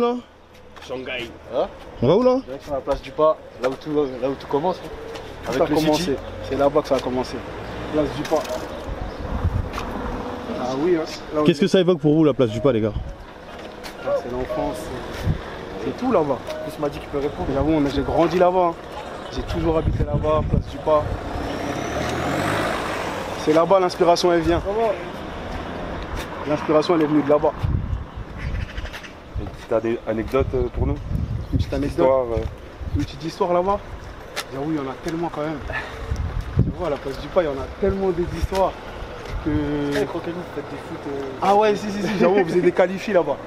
Là Shanghai. Hein? On va où là? Direction la place du Pas, là où tout commence. Avec Ça a le commencé. City. C'est là-bas que ça a commencé. Place du Pas. Ah oui, hein. Qu'est-ce que ça évoque pour vous la place du Pas, les gars? C'est l'enfance. C'est tout là-bas. Plus m'a dit qu'il peut répondre. J'avoue, j'ai grandi là-bas. Hein. J'ai toujours habité là-bas, place du Pas. C'est là-bas l'inspiration elle vient. L'inspiration elle est venue de là-bas. Tu as des anecdotes pour nous? Une petite anecdote. Histoire, Une petite histoire là-bas. J'avoue, il y en a tellement quand même. Tu vois, à la place du Pas, il y en a tellement d'histoires que. Hey, croquez-nous, vous faites des foot. Ah ouais, si, j'avoue, on faisait des qualifis là-bas.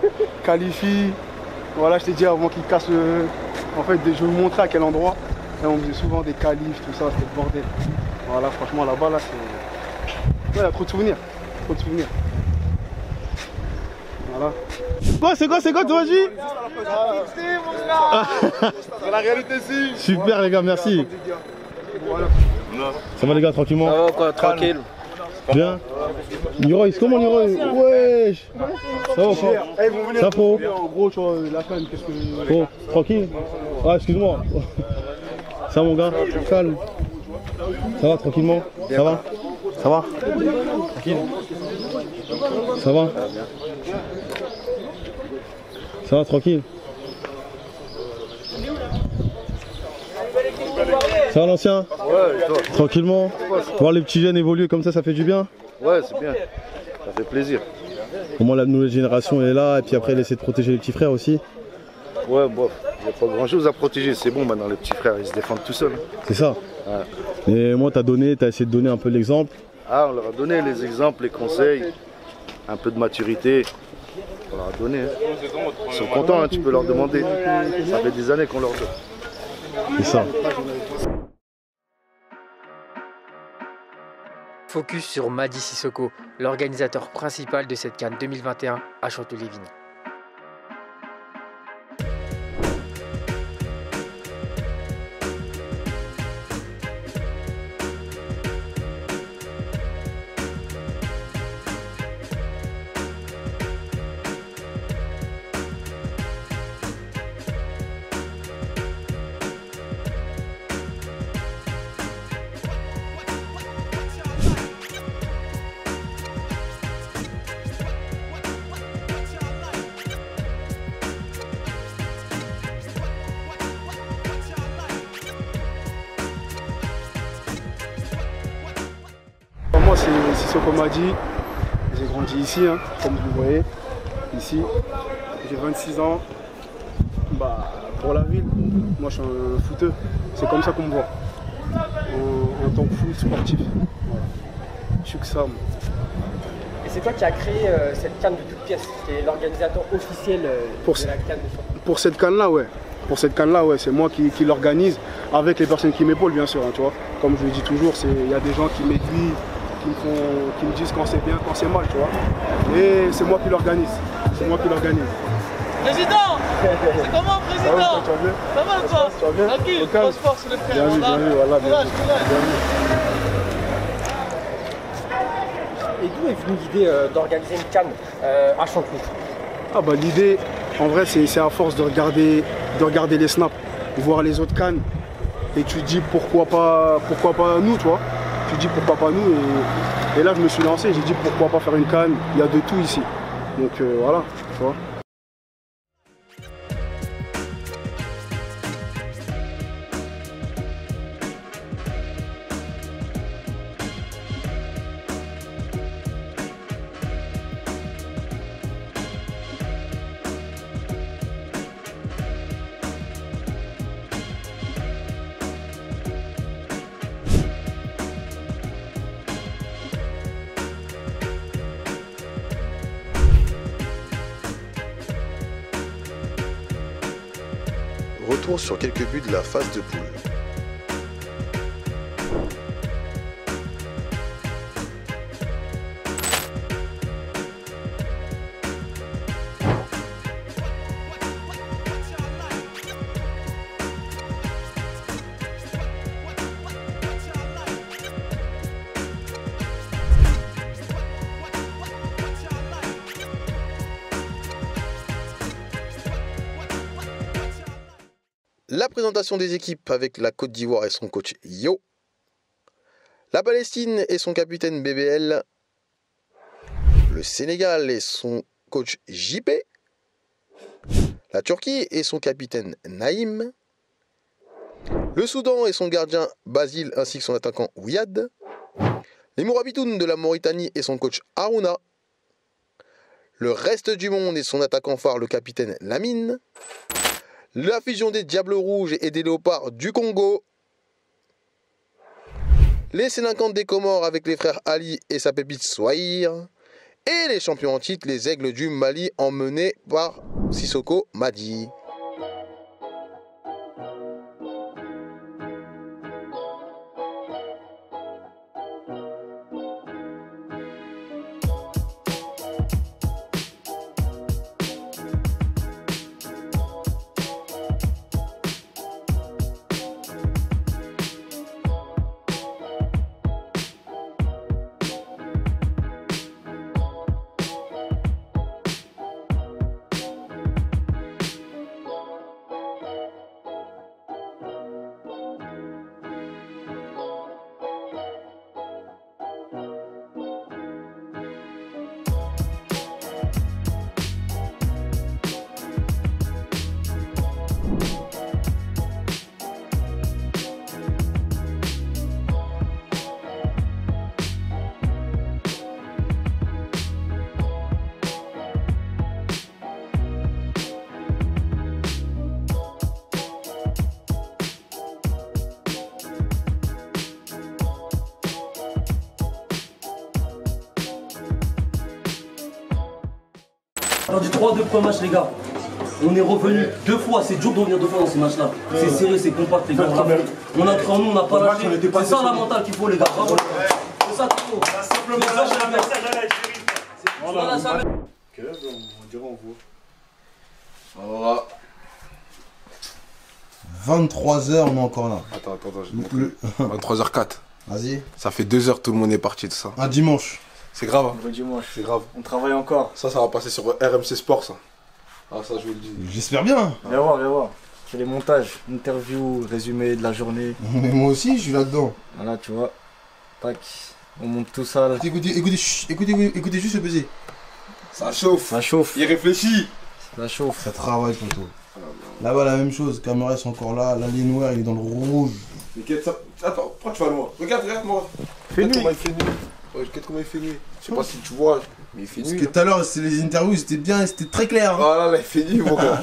Qualifis. Voilà, je t'ai dit avant qu'ils cassent le. En fait, je vais vous montrer à quel endroit. Et on faisait souvent des qualifs, tout ça, c'était le bordel. Voilà, franchement, là-bas, là, c'est. Ouais, il y a trop de souvenirs. Trop de souvenirs. Voilà. C'est quoi, tu m'as dit? C'est la réalité ici. Super, les gars, merci. Voilà. Ça va, les gars, tranquillement? Ça va quoi, tranquille. Bien. Leroy, comment Leroy? Wesh. Ça va ou pas? Eh, ils vont venir. Ça faut? En gros, tu vois, la peine, qu'est-ce que. Bon, tranquille? Ah, excuse-moi. Ça va, mon gars? Calme. Ça va, tranquillement? Ça va? Ça va? Tranquille? Ça va? Ça va, tranquille? Ça va, l'ancien? Ouais, toi. Tranquillement? Voir les petits jeunes évoluer comme ça fait du bien? Ouais, c'est bien. Ça fait plaisir. Au moins la nouvelle génération elle est là et puis après elle essaie de protéger les petits frères aussi. Ouais, bof. Il n'y a pas grand chose à protéger. C'est bon maintenant, les petits frères, ils se défendent tout seuls. C'est ça. Ouais. Et moi t'as essayé de donner un peu l'exemple. Ah, on leur a donné les exemples, les conseils, un peu de maturité. On leur a donné. Hein. Ils sont contents, hein, tu peux leur demander. Ça fait des années qu'on leur donne. C'est ça. Focus sur Mady Sissoko, l'organisateur principal de cette CAN 2021 à Chanteloup-les-Vignes. Moi, c'est Sissoko Mady. J'ai grandi ici, hein, comme vous le voyez. Ici. J'ai 26 ans. Bah, pour la ville, moi je suis un footeux. C'est comme ça qu'on me voit. En tant que foot sportif. Voilà. Je suis que ça, moi. Et c'est toi qui as créé cette CAN de toutes pièces, qui est l'organisateur officiel de la CAN de Chanteloup. Pour cette canne-là, ouais. Pour cette canne-là, ouais, c'est moi qui l'organise avec les personnes qui m'épaulent, bien sûr. Hein, tu vois. Comme je le dis toujours, il y a des gens qui m'aiguillent, qui me disent quand c'est bien, quand c'est mal, tu vois. Et c'est moi qui l'organise. C'est moi qui l'organise. Président! C'est comment, président? Tu vas bien? Ça va ou pas? Tu vas bien? Tranquille, transport sur les frères. Bien vu, voilà, bien vu. Et d'où est venue l'idée d'organiser une CAN à Chanteloup? Ah bah l'idée, en vrai, c'est à force de regarder les snaps, voir les autres cannes, et tu te dis pourquoi pas nous, tu vois. Tu te dis pourquoi pas nous, et là je me suis lancé, j'ai dit pourquoi pas faire une canne, il y a de tout ici. Donc voilà, tu vois. Retour sur quelques buts de la phase de poule. La présentation des équipes avec la Côte d'Ivoire et son coach Yo. La Palestine et son capitaine BBL. Le Sénégal et son coach JP. La Turquie et son capitaine Naïm. Le Soudan et son gardien Basile ainsi que son attaquant Ouiad. Les Mourabitoun de la Mauritanie et son coach Harouna. Le reste du monde et son attaquant phare le capitaine Lamine. La fusion des Diables Rouges et des Léopards du Congo. Les Sénécans des Comores avec les frères Ali et sa pépite Swahir. Et les champions en titre, les Aigles du Mali emmenés par Sissoko Madi. On a du 3-2 pour le match, les gars. On est revenu 2 fois, c'est dur de revenir 2 fois dans ces matchs-là. C'est serré, c'est compact, les gars. On a cru en nous, on n'a pas lâché. C'est ça la mentale qu'il faut, les gars. C'est ça qu'il faut. Simplement, c'est un message à la Algérie. Voilà, ça. On dirait on voit. Voilà. 23h, on est encore là. Attends, je 23h04. Vas-y. Ça fait 2 heures, tout le monde est parti de ça. Un dimanche. C'est grave, hein. Le dimanche. C'est grave. On travaille encore. Ça va passer sur RMC Sport, ça. Ah, ça, je vous le dis. J'espère bien. Viens voir, viens voir. C'est les montages, interview, résumé de la journée. Mais moi aussi, je suis là-dedans. Voilà, tu vois. Tac. On monte tout ça là. Écoutez juste le baiser. Ça chauffe. Ça chauffe. Il réfléchit. Ça chauffe. Ça travaille, poto. Là-bas, la même chose. Caméra sont encore là. La ligne noire, il est dans le rouge. Mais ça... Attends, pourquoi tu vas loin? Regarde-moi. Fait nuit. Comment il fait nuit. Regarde comment il fait nuit. Je sais pas si tu vois, mais il fait nuit. Parce que tout à l'heure, les interviews, c'était bien, c'était très clair. Ah là, il fait nuit, mon gars.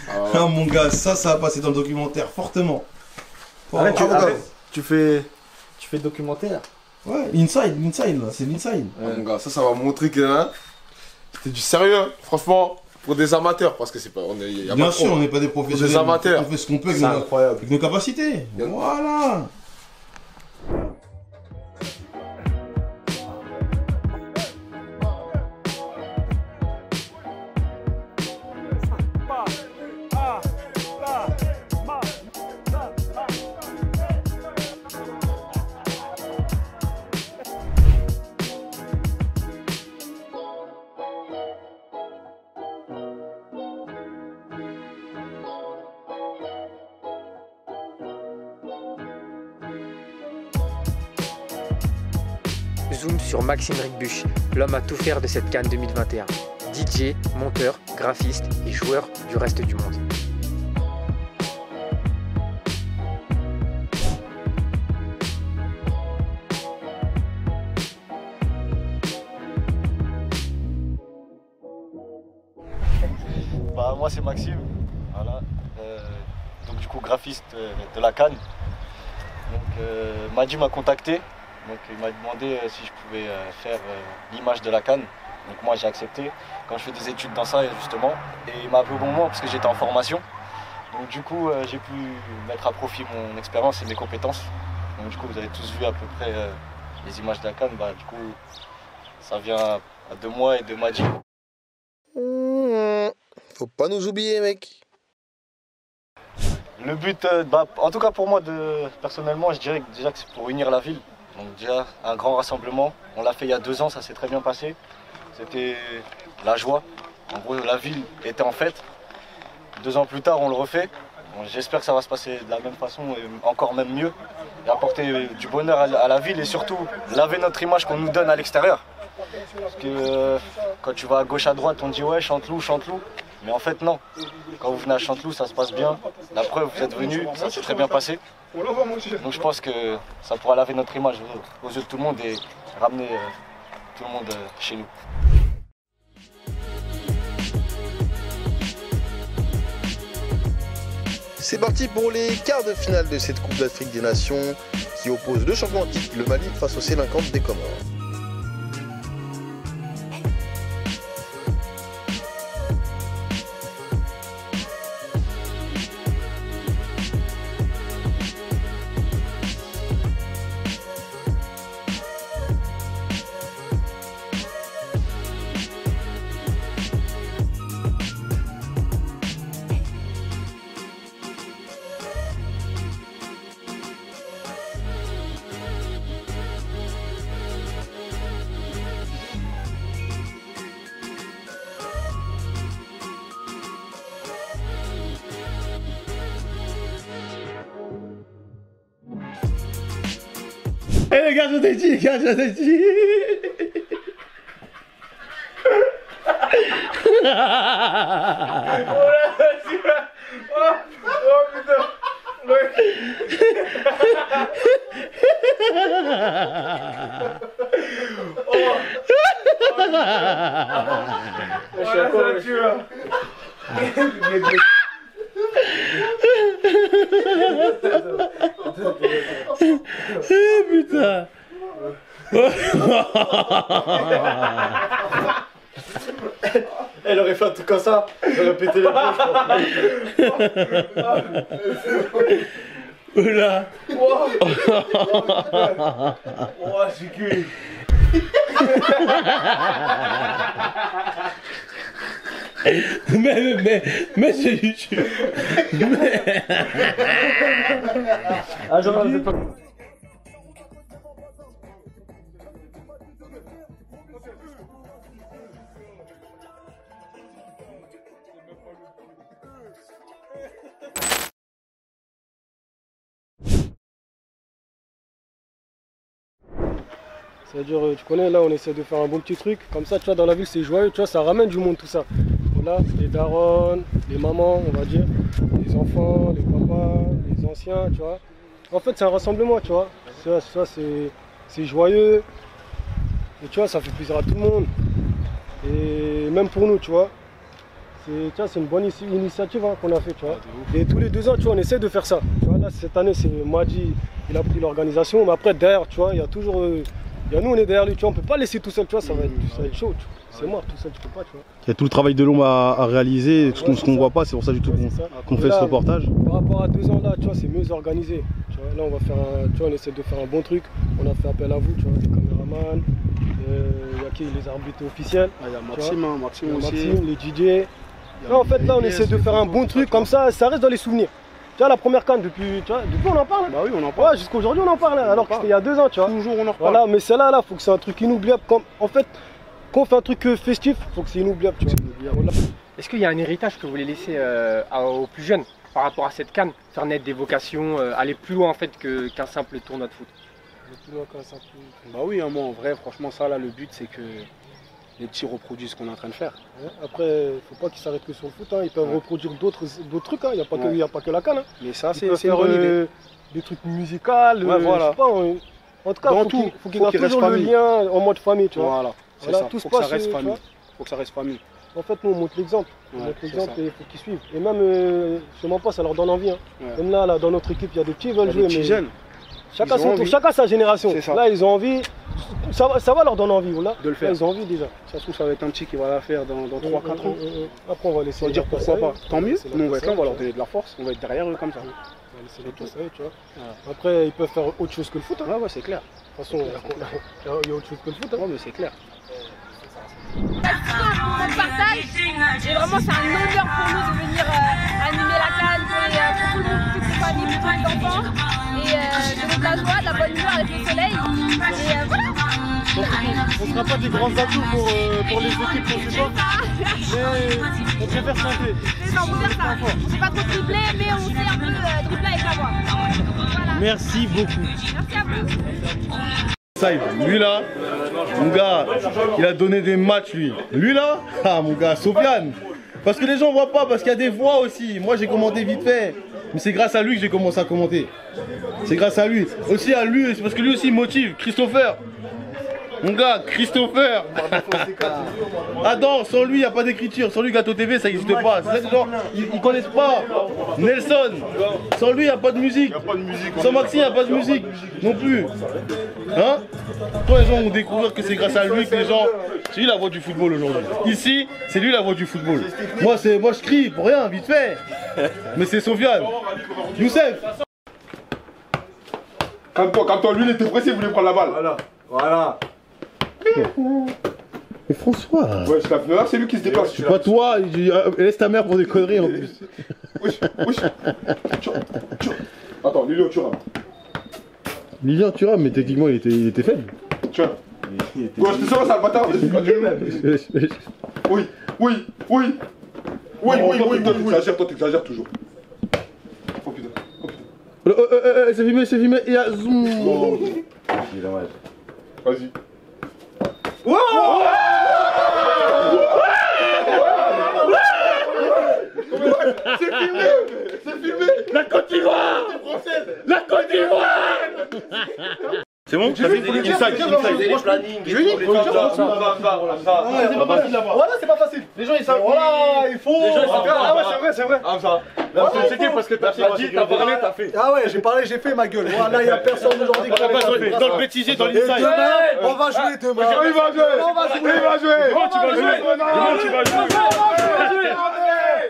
Ah, mon gars, ça va passer dans le documentaire, fortement. Arrête, tu fais documentaire. Ouais, l'inside, là, c'est l'inside. Ouais. Mon gars, ça va montrer que hein, c'était du sérieux, hein. Franchement, pour des amateurs, parce que c'est pas. Bien sûr, on n'est pas des professionnels. Des amateurs. On fait ce qu'on peut avec nos capacités. Voilà. Zoom sur Maxime Ricbuch, l'homme à tout faire de cette CAN 2021. DJ, monteur, graphiste et joueur du reste du monde. Bah, moi c'est Maxime, voilà. Donc du coup graphiste de la CAN. Donc Madi m'a contacté. Donc il m'a demandé si je pouvais faire l'image de la CAN. Donc moi j'ai accepté quand je fais des études dans ça justement. Et il m'a appelé au bon moment parce que j'étais en formation. Donc du coup j'ai pu mettre à profit mon expérience et mes compétences. Donc du coup vous avez tous vu à peu près les images de la CAN. Bah du coup ça vient de moi et de Madi. Faut pas nous oublier, mec. Le but, en tout cas pour moi, personnellement, je dirais que déjà que c'est pour unir la ville. Donc déjà, un grand rassemblement. On l'a fait il y a 2 ans, ça s'est très bien passé. C'était la joie. En gros, la ville était en fête. 2 ans plus tard, on le refait. J'espère que ça va se passer de la même façon et encore même mieux. Et apporter du bonheur à la ville et surtout laver notre image qu'on nous donne à l'extérieur. Parce que quand tu vas à gauche à droite, on dit ouais Chanteloup, Chanteloup. Mais en fait non. Quand vous venez à Chanteloup, ça se passe bien. La preuve, vous êtes venus, ça s'est très bien passé. Donc je pense que ça pourra laver notre image aux yeux de tout le monde et ramener tout le monde chez nous. C'est parti pour les quarts de finale de cette Coupe d'Afrique des Nations qui oppose le champion en titre, le Mali, face aux Sélincantes des Comores. Eh les gars, je t'ai dit, je t'ai dit. Oh putain. Putain. Elle aurait fait un truc comme ça, j'aurais pété les bouches. Oula. Oh, c'est cuit. Mais c'est YouTube. Ah, j'en ai pas. C'est-à-dire, tu connais, là on essaie de faire un bon petit truc, comme ça tu vois dans la ville c'est joyeux, tu vois, ça ramène du monde tout ça. Voilà, les darons, les mamans on va dire, les enfants, les papas, les anciens, tu vois. En fait c'est un rassemblement, tu vois, ça c'est joyeux, et tu vois ça fait plaisir à tout le monde, et même pour nous, tu vois. C'est une bonne initiative hein, qu'on a fait, tu vois. Et tous les 2 ans, tu vois, on essaie de faire ça. Tu vois, là cette année c'est Madi, il a pris l'organisation, mais après derrière, tu vois, il y a toujours... nous on est derrière lui, tu vois, on peut pas laisser tout seul, tu vois, ça va être chaud, c'est mort, tout seul tu peux pas, tu vois. Il y a tout le travail de l'ombre à réaliser, ce qu'on voit pas, c'est pour ça du tout qu'on fait ce reportage. Par rapport à 2 ans là, tu vois, c'est mieux organisé. Tu vois, là on va faire tu vois, on essaie de faire un bon truc, on a fait appel à vous, tu vois, les caméramans, il y a qui, les arbitres officiels. Il y a Maxime, hein, Maxime aussi. Maxime, les DJ. Non, en fait là on essaie de faire un bon truc, comme ça reste dans les souvenirs. Tu vois, la première canne, depuis on en parle. Bah oui, on en parle. Ouais, jusqu'à aujourd'hui on en parle, alors que c'était il y a 2 ans, tu vois. Toujours on en reparle. Voilà, mais celle-là, là, faut que c'est un truc inoubliable. En fait, quand on fait un truc festif, faut que c'est inoubliable, tu vois. Est-ce qu'il y a un héritage que vous voulez laisser aux plus jeunes par rapport à cette canne? Faire naître des vocations, aller plus loin en fait qu'un simple tournoi de foot? Bah oui, hein, moi en vrai, franchement, ça là, le but c'est que les petits reproduisent ce qu'on est en train de faire. Ouais, après, faut pas qu'ils s'arrêtent que sur le foot, hein. Ils peuvent reproduire d'autres trucs, hein. Il n'y a pas que la canne. Hein. Mais ça, c'est une bonne idée. Des trucs musicaux, voilà. je sais pas, en tout cas, faut qu'il y ait toujours le lien en mode famille, tu vois. Voilà, c'est ça, tout faut que ça reste famille. Faut que ça reste famille. En fait, nous on montre l'exemple. On montre l'exemple et il faut qu'ils suivent. Et même, je ne mens pas, ça leur donne envie. Hein. Même là, dans notre équipe, il y a des petits qui veulent jouer. Des petits jeunes. Chacun son tour, chacun sa génération. Là, ils ont envie. Ça va leur donner envie, voilà. De le faire. Là, ils ont envie déjà. Ça se trouve, ça va être un petit qui va la faire dans 3-4 ans. Après, on va laisser. On va dire pourquoi pas. Tant mieux. Nous, on va être là, on va leur donner de la force. On va être derrière eux comme ça. On va laisser les passer, tu vois. Après, ils peuvent faire autre chose que le foot. Hein. Ouais, c'est clair. De toute façon, il y a autre chose que le foot. Hein. Ouais, mais c'est clair. On partage et vraiment c'est un honneur pour nous de venir animer la canne pour tout le monde, toute la famille, pour tous les enfants et de mettre la joie, de la bonne humeur avec le soleil et voilà. On ne sera pas des grands atouts pour les équipes qu'on supporte, mais on préfère chanter. C'est ça, on peut dire ça. On sait pas trop tripler, mais on sait un peu dribbler avec la voix. Voilà. Merci beaucoup. Merci à vous. Saïd, lui là, mon gars, il a donné des matchs lui. Lui là, ah mon gars, Sofiane. Parce que les gens voient pas, parce qu'il y a des voix aussi. Moi j'ai commenté vite fait, mais c'est grâce à lui que j'ai commencé à commenter. C'est grâce à lui. Aussi à lui, parce que lui aussi il motive. Christopher. Mon gars, Christopher. Attends, sans lui il n'y a pas d'écriture. Sans lui Gâteau TV ça n'existe pas. Ils connaissent pas. Nelson. Sans lui il n'y a pas de musique. Sans Maxime il n'y a pas de musique non plus. Hein? Quand les gens vont découvrir que c'est grâce à lui que les gens... C'est lui la voix du football aujourd'hui. Ici, c'est lui la voix du football. Moi je crie pour rien, vite fait. Mais c'est Sofiane. Youssef. Calme-toi, lui il était pressé, il voulait prendre la balle. Voilà. Mais François. Ouais, c'est lui qui se déplace. C'est pas toi, laisse ta mère pour des conneries en plus. Wesh. Attends, Lilian Thuram. Lilian Thuram, mais techniquement il était faible. Tiens. Ouais, je te sens, c'est un bâtard. Oui. Toi, t'exagères toujours. Oh putain. C'est filmé, il y a zoom. C'est dommage. Vas-y. C'est filmé. La Côte d'Ivoire. La Côte d'Ivoire. C'est bon? Je lui dis, Voilà, c'est pas facile. Les gens ils savent. Voilà, il faut. Ah ouais, c'est vrai. Ah, ça. C'est qui parce que t'as dit, t'as parlé, t'as fait. Ah ouais, j'ai parlé, j'ai fait ma gueule. Voilà, il n'y a personne aujourd'hui qui va dans le bêtisier, dans l'inside. On va jouer demain. Il va jouer. Comment tu vas jouer?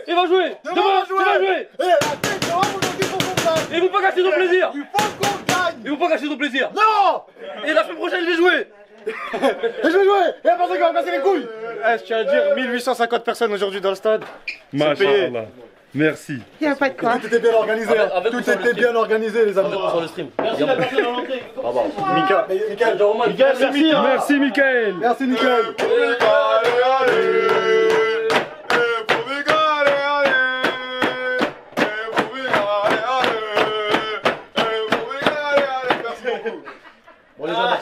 Il va jouer. Demain, tu vas jouer. Ils vont pas gâcher ton plaisir. Il faut qu'on gagne. Ils vont pas gâcher ton plaisir. Non. Et la semaine prochaine, je vais jouer. Et je vais jouer. Et la personne qui va me casser les couilles. Je tiens à dire 1850 personnes aujourd'hui dans le stade. Machallah. Merci. Il n'y a pas de quoi. Tout était bien organisé. Tout était bien organisé, les amis. Sur le stream. Merci la personne à l'entrée. Mickaël, merci Mickaël. Merci Mickaël.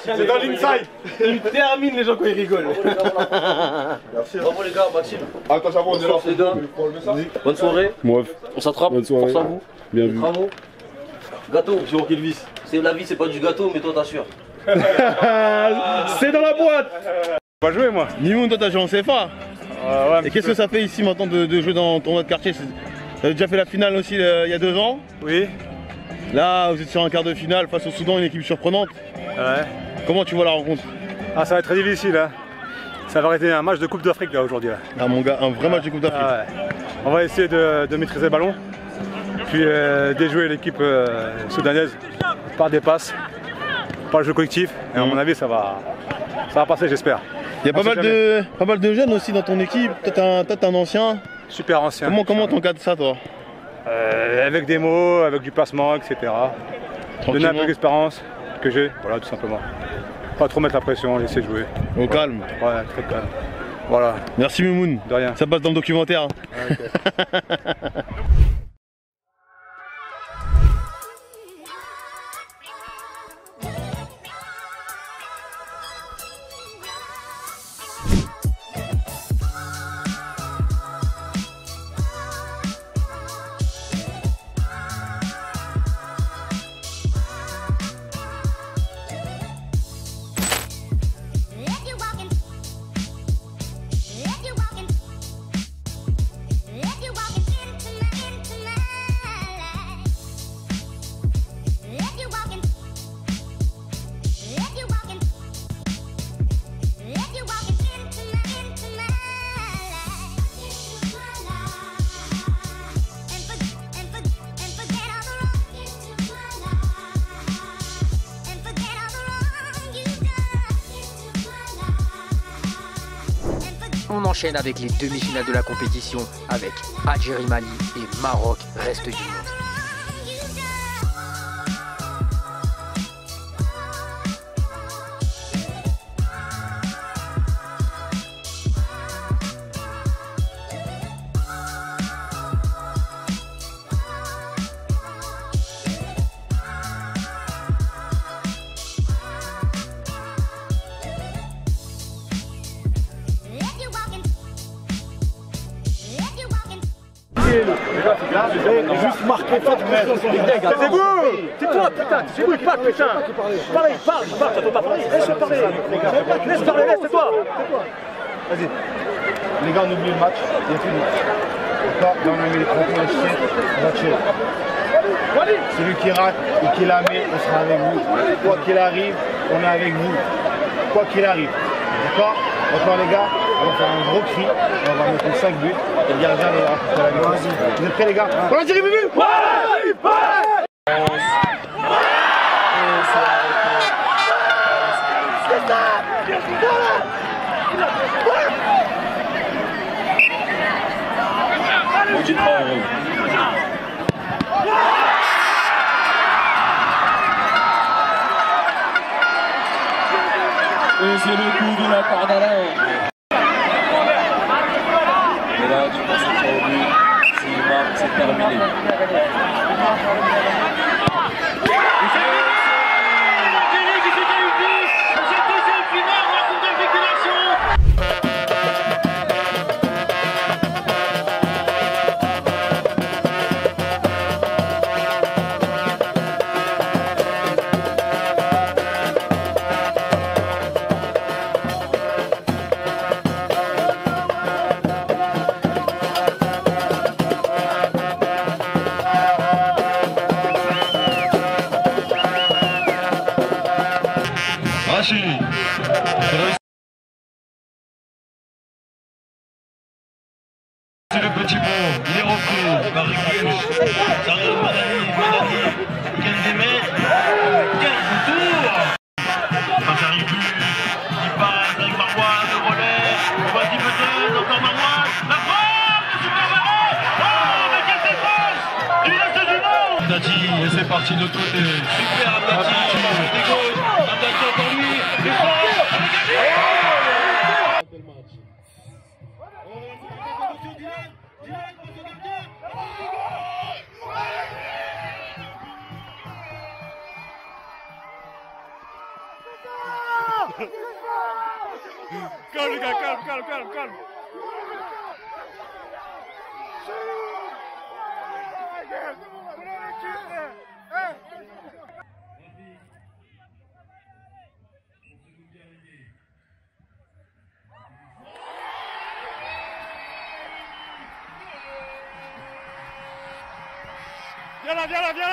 C'est dans l'inside. Il termine les gens quand ils rigolent. Merci. Bravo les gars, Maxime. Attends, ça va, on est là. Les gars. Bonne soirée. On s'attrape. Bonne soirée. Force à vous. Bien vu. Bravo. Gâteau, j'ai manqué le vice. C'est la vie, c'est pas du gâteau, mais toi t'assures. C'est dans la boîte. Pas jouer moi. Nimoun, toi t'as joué en CFA. Ouais, et qu'est-ce que ça fait ici maintenant de jouer dans ton autre quartier? T'as déjà fait la finale aussi il y a 2 ans. Oui. Là, vous êtes sur un quart de finale face au Soudan, une équipe surprenante. Ouais. Comment tu vois la rencontre? Ah, ça va être très difficile. Hein. Ça va être un match de Coupe d'Afrique là aujourd'hui. Ah mon gars, un vrai match de Coupe d'Afrique. Ah, ouais. On va essayer de maîtriser le ballon, puis déjouer l'équipe soudanaise par des passes, par le jeu collectif. Et à mon avis, ça va passer, j'espère. Il y a pas mal de jeunes aussi dans ton équipe. Toi, t'es un ancien. Super ancien. Comment t'encadres ça, toi? Avec des mots, avec du placement, etc. Donner un peu d'expérience que j'ai, voilà, tout simplement. Pas trop mettre la pression, laisser jouer. Au calme. Ouais, très calme. Voilà. Merci Mimoun. De rien. Ça passe dans le documentaire. Hein. Ouais, okay. On enchaîne avec les demi-finales de la compétition avec Algérie-Mali et Maroc-Reste du monde. Juste marquer, faites confiance en les gars. C'est vous. Tais-toi, putain. C'est vous, parle, putain. Parle, ça peut pas parler. Laisse-le parler. Laisse parler, laisse-toi. Vas-y. Les gars, on oublie le match, c'est fini. D'accord, là on a mis les crampons à chier, on va chier. Celui qui rate et qui la met, on sera avec vous. Quoi qu'il arrive, on est avec vous. Quoi qu'il arrive. D'accord? Maintenant les gars, on va faire un gros cri, on va mettre 5 buts, et le gardien les rapporter la victoire. Vous êtes prêts les gars? On va tirer Bubu! Ouais! Et c'est le coup de la part d'Alain. Et là, tu penses que au but, s'il marque, c'est terminé. C'est le petit pont, il est repris par Rick. Ça arrive Madani, quel démètre, quel retour. Quand ça arrive plus, il passe avec Marouane, le relais, on va dire peut-être, encore Marouane, la frappe de Super Marouane. Oh, mais quelle défense du reste du monde. Abdati, et c'est parti de l'autre côté. Super Abdati, côté gauche, Abdati encore lui, le fort, Calme les gars, calme.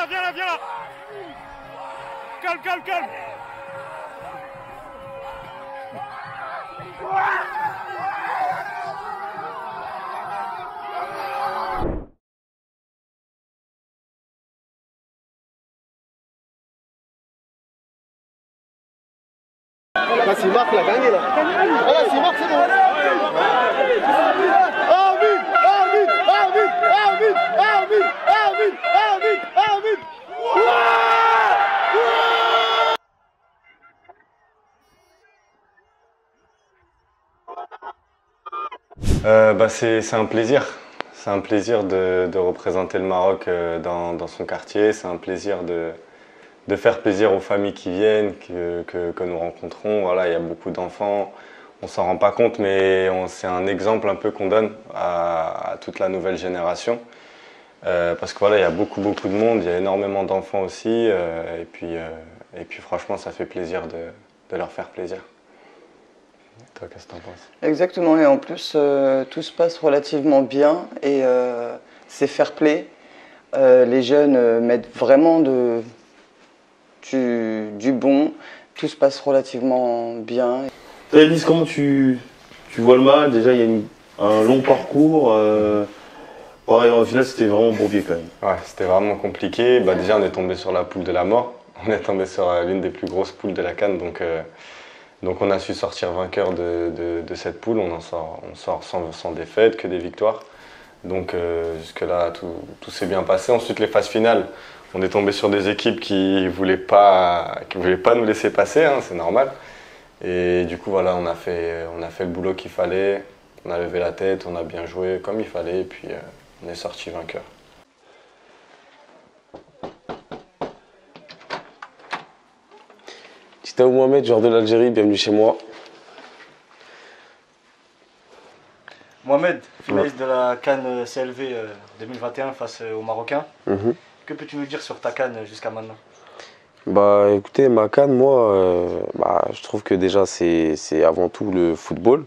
Viens là. Calme. Là, s'il marque, il a gagné là. Ah là, s'il marque, c'est bon. Arbitre. C'est un plaisir. C'est un plaisir de représenter le Maroc dans son quartier. C'est un plaisir de faire plaisir aux familles qui viennent, que nous rencontrons. Voilà, il y a beaucoup d'enfants. On s'en rend pas compte, mais c'est un exemple un peu qu'on donne à toute la nouvelle génération. Parce que voilà, il y a beaucoup de monde, il y a énormément d'enfants aussi. Et puis franchement, ça fait plaisir de leur faire plaisir. Toi, qu'est-ce que t'en penses? Exactement, et en plus, tout se passe relativement bien et c'est fair play. Les jeunes mettent vraiment du bon, tout se passe relativement bien. Toi, Elise, comment tu vois le match? Déjà, il y a un long parcours. Pareil, au final, c'était vraiment bourbier quand même. Ouais, c'était vraiment compliqué. Déjà, on est tombé sur la poule de la mort. On est tombé sur l'une des plus grosses poules de la CAN. Donc on a su sortir vainqueur de cette poule. On sort sans défaite, que des victoires. Donc jusque-là, tout s'est bien passé. Ensuite, les phases finales, on est tombé sur des équipes qui voulaient pas nous laisser passer, hein, c'est normal. Et du coup, voilà, on a fait le boulot qu'il fallait. On a levé la tête, on a bien joué comme il fallait. Et puis on est sorti vainqueur. Titaou Mohamed, joueur de l'Algérie, bienvenue chez moi. Mohamed, finaliste de la CAN CLV 2021 face aux Marocains. Que peux-tu nous dire sur ta CAN jusqu'à maintenant? Bah écoutez, ma CAN, moi, je trouve que déjà c'est avant tout le football.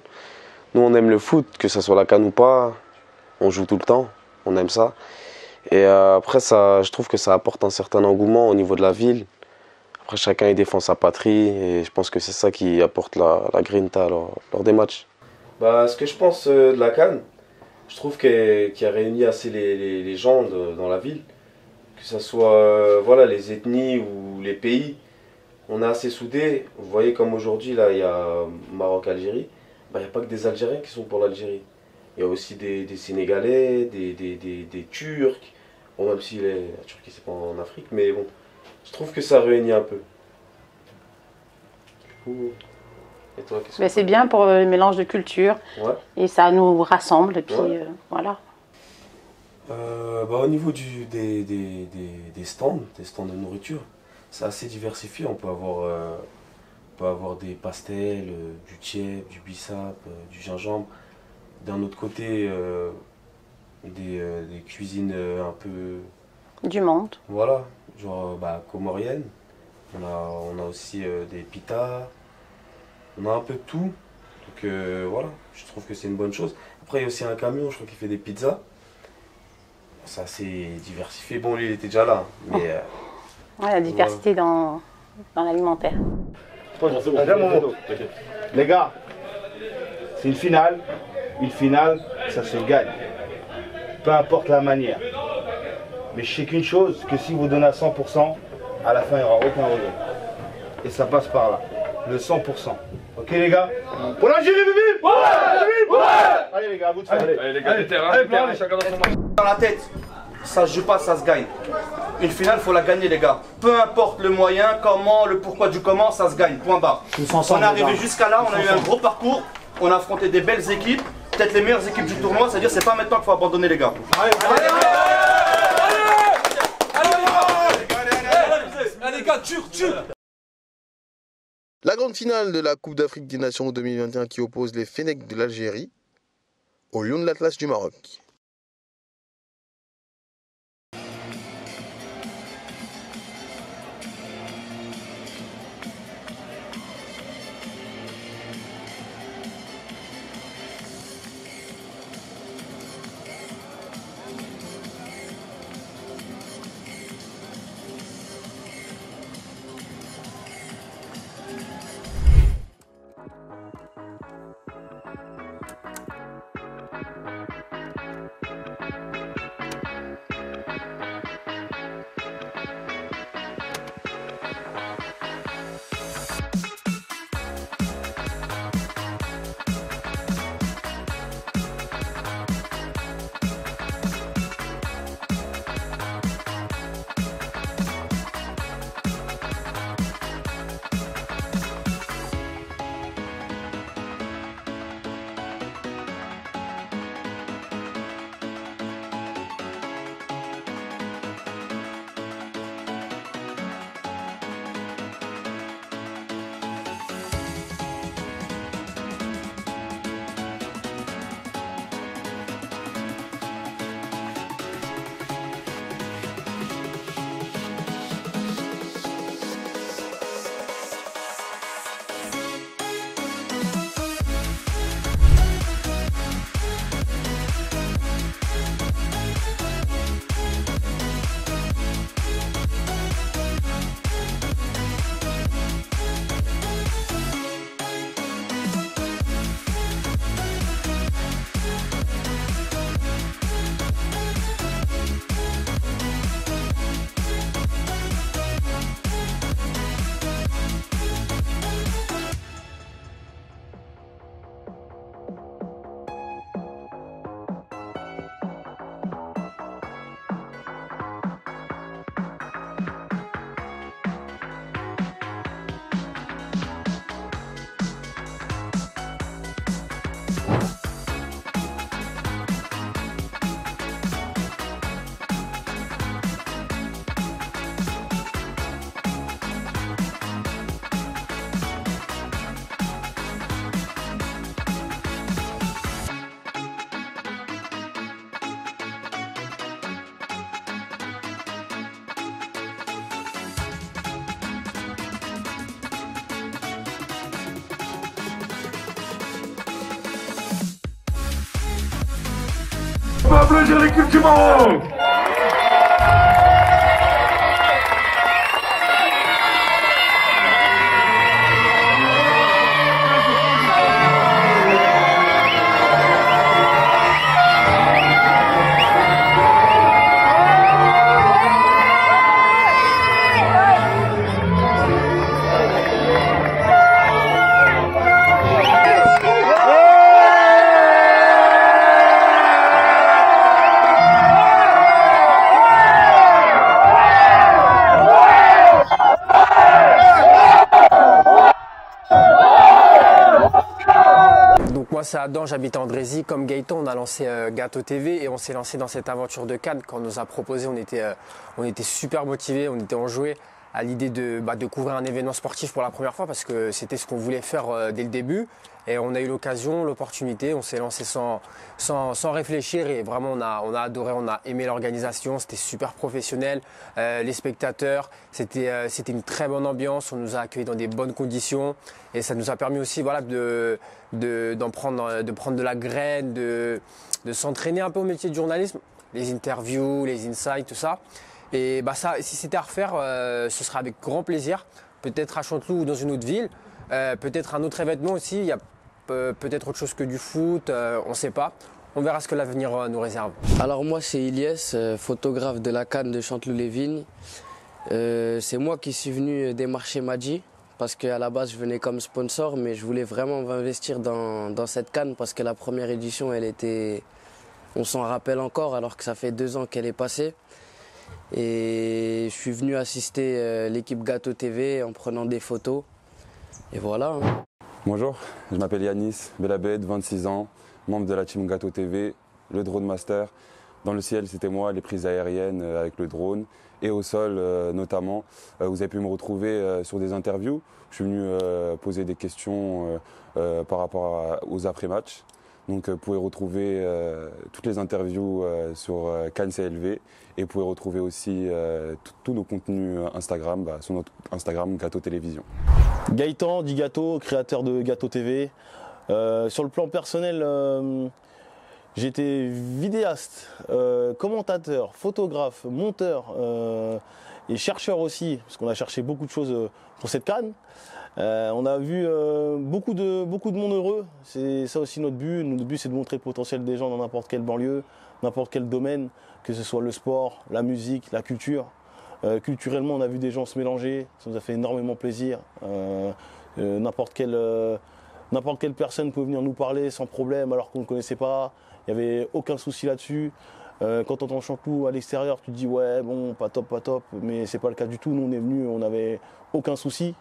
Nous on aime le foot, que ce soit la CAN ou pas, on joue tout le temps, on aime ça. Et après, je trouve que ça apporte un certain engouement au niveau de la ville. Après, chacun il défend sa patrie et je pense que c'est ça qui apporte la grinta lors des matchs. Bah, ce que je pense de la CAN, je trouve qu'elle a réuni assez les gens dans la ville. Que ce soit voilà, les ethnies ou les pays, on est assez soudés. Vous voyez comme aujourd'hui, là, il y a Maroc-Algérie. Il n'y a pas que des Algériens qui sont pour l'Algérie. Il y a aussi des Sénégalais, des Turcs. Bon, même si la Turquie, c'est pas en Afrique, mais bon, je trouve que ça réunit un peu. Et toi, qu'est-ce que c'est bien pour le mélange de cultures. Ouais. Et ça nous rassemble. Et puis voilà. Au niveau des stands de nourriture, c'est assez diversifié. On peut avoir des pastels, du tiep, du bissap, du gingembre. D'un autre côté, des cuisines un peu... Du monde. Voilà, genre comorienne. On a aussi des pitas. On a un peu de tout. Donc voilà, je trouve que c'est une bonne chose. Après, il y a aussi un camion, je crois, qui fait des pizzas. C'est assez diversifié. Bon, lui, il était déjà là. Mais, la diversité dans l'alimentaire. Les gars, c'est une finale. Une finale, ça se gagne. Peu importe la manière. Mais je sais qu'une chose, que si vous donnez à 100%, à la fin, il n'y aura aucun regret. Et ça passe par là. Le 100%. Ok les gars? Pour l'Algérie, bébé! Ouais! Allez les gars, à vous de faire. Allez les gars, du terrain, chacun dans son match. Dans la tête, ça se joue pas, ça se gagne. Une finale, faut la gagner les gars. Peu importe le moyen, comment, le pourquoi du comment, ça se gagne, point barre. On est arrivé jusqu'à là, on a eu un gros parcours, on a affronté des belles équipes, peut-être les meilleures équipes du tournoi, c'est-à-dire c'est pas maintenant qu'il faut abandonner les gars. Allez les gars, tue. La grande finale de la Coupe d'Afrique des Nations 2021 qui oppose les Fennecs de l'Algérie aux Lions de l'Atlas du Maroc. peut applaudir l'équipe du Maroc. Moi c'est Adam, j'habite à Andrézy. Comme Gaëtan, on a lancé Gâteau TV et on s'est lancé dans cette aventure de Cannes. Quand on nous a proposé, on était super motivés, on était enjoués à l'idée de couvrir un événement sportif pour la première fois parce que c'était ce qu'on voulait faire dès le début. Et on a eu l'occasion, l'opportunité, on s'est lancé sans réfléchir et vraiment on a adoré, on a aimé l'organisation, c'était super professionnel, les spectateurs, c'était une très bonne ambiance, on nous a accueillis dans des bonnes conditions et ça nous a permis aussi voilà, de prendre de la graine, de s'entraîner un peu au métier de journalisme, les interviews, les insights, tout ça. Et ça, si c'était à refaire, ce serait avec grand plaisir, peut-être à Chanteloup ou dans une autre ville. Peut-être un autre événement aussi, il y a peut-être autre chose que du foot, on ne sait pas. On verra ce que l'avenir nous réserve. Alors moi c'est Ilyes, photographe de la Cannes de Chanteloup-les-Vignes. C'est moi qui suis venu démarcher Madji parce qu'à la base je venais comme sponsor mais je voulais vraiment investir dans cette Cannes parce que la première édition elle était, on s'en rappelle encore alors que ça fait 2 ans qu'elle est passée. Et je suis venu assister l'équipe Gâteau TV en prenant des photos. Et voilà. Bonjour, je m'appelle Yanis Belabed, 26 ans, membre de la team Gâteau TV, le drone master. Dans le ciel, c'était moi, les prises aériennes avec le drone et au sol notamment. Vous avez pu me retrouver sur des interviews. Je suis venu poser des questions par rapport aux après-matchs. Donc vous pouvez retrouver toutes les interviews sur Cannes CLV et vous pouvez retrouver aussi tous nos contenus Instagram sur notre Instagram Gâteau Télévision. Gaëtan, dit Gâteau, créateur de Gâteau TV. Sur le plan personnel, j'étais vidéaste, commentateur, photographe, monteur et chercheur aussi, parce qu'on a cherché beaucoup de choses pour cette Cannes. On a vu beaucoup de monde heureux, c'est ça aussi notre but. Notre but c'est de montrer le potentiel des gens dans n'importe quelle banlieue, n'importe quel domaine, que ce soit le sport, la musique, la culture. Culturellement on a vu des gens se mélanger, ça nous a fait énormément plaisir. N'importe quelle personne peut venir nous parler sans problème alors qu'on ne connaissait pas, il n'y avait aucun souci là-dessus. Quand on entend Chanteloup à l'extérieur tu te dis ouais bon pas top, mais c'est pas le cas du tout. Nous on est venus, on n'avait aucun souci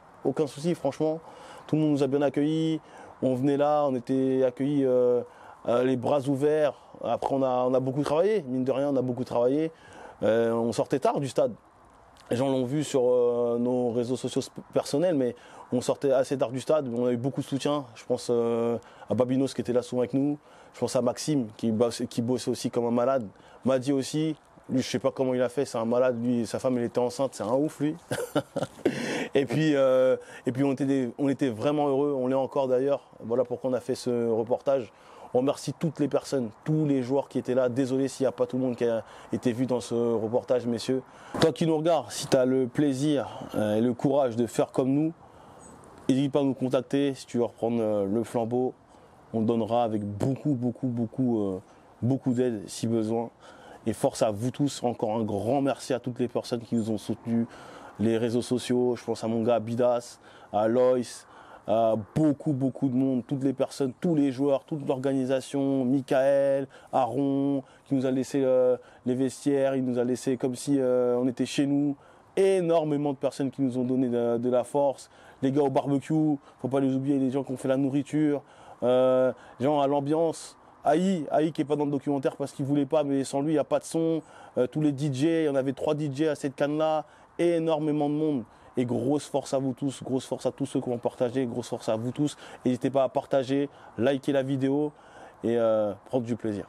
franchement. Tout le monde nous a bien accueillis, on venait là, on était accueillis les bras ouverts. Après on a beaucoup travaillé, mine de rien on a beaucoup travaillé. On sortait tard du stade. Les gens l'ont vu sur nos réseaux sociaux personnels, mais on sortait assez tard du stade. On a eu beaucoup de soutien. Je pense à Babinos qui était là souvent avec nous. Je pense à Maxime qui bossait aussi comme un malade. Madi aussi. Lui, je sais pas comment il a fait. C'est un malade. Lui, sa femme, elle était enceinte. C'est un ouf, lui. et puis on était vraiment heureux. On l'est encore d'ailleurs. Voilà pourquoi on a fait ce reportage. On remercie toutes les personnes, tous les joueurs qui étaient là. Désolé s'il n'y a pas tout le monde qui a été vu dans ce reportage, messieurs. Toi qui nous regardes, si tu as le plaisir et le courage de faire comme nous, n'hésite pas à nous contacter. Si tu veux reprendre le flambeau, on donnera avec beaucoup d'aide si besoin. Et force à vous tous. Encore un grand merci à toutes les personnes qui nous ont soutenus. Les réseaux sociaux, je pense à mon gars Bidas, à Loïs, beaucoup de monde, toutes les personnes, tous les joueurs, toute l'organisation, Michael, Aaron, qui nous a laissé les vestiaires, il nous a laissé comme si on était chez nous. Énormément de personnes qui nous ont donné de la force. Les gars au barbecue, faut pas les oublier, les gens qui ont fait la nourriture, les gens à l'ambiance. Aïe qui est pas dans le documentaire parce qu'il voulait pas, mais sans lui il n'y a pas de son. Tous les DJ, il y en avait 3 DJ à cette canne là, énormément de monde. Et grosse force à vous tous, grosse force à tous ceux qui ont partagé, grosse force à vous tous. N'hésitez pas à partager, liker la vidéo et prendre du plaisir.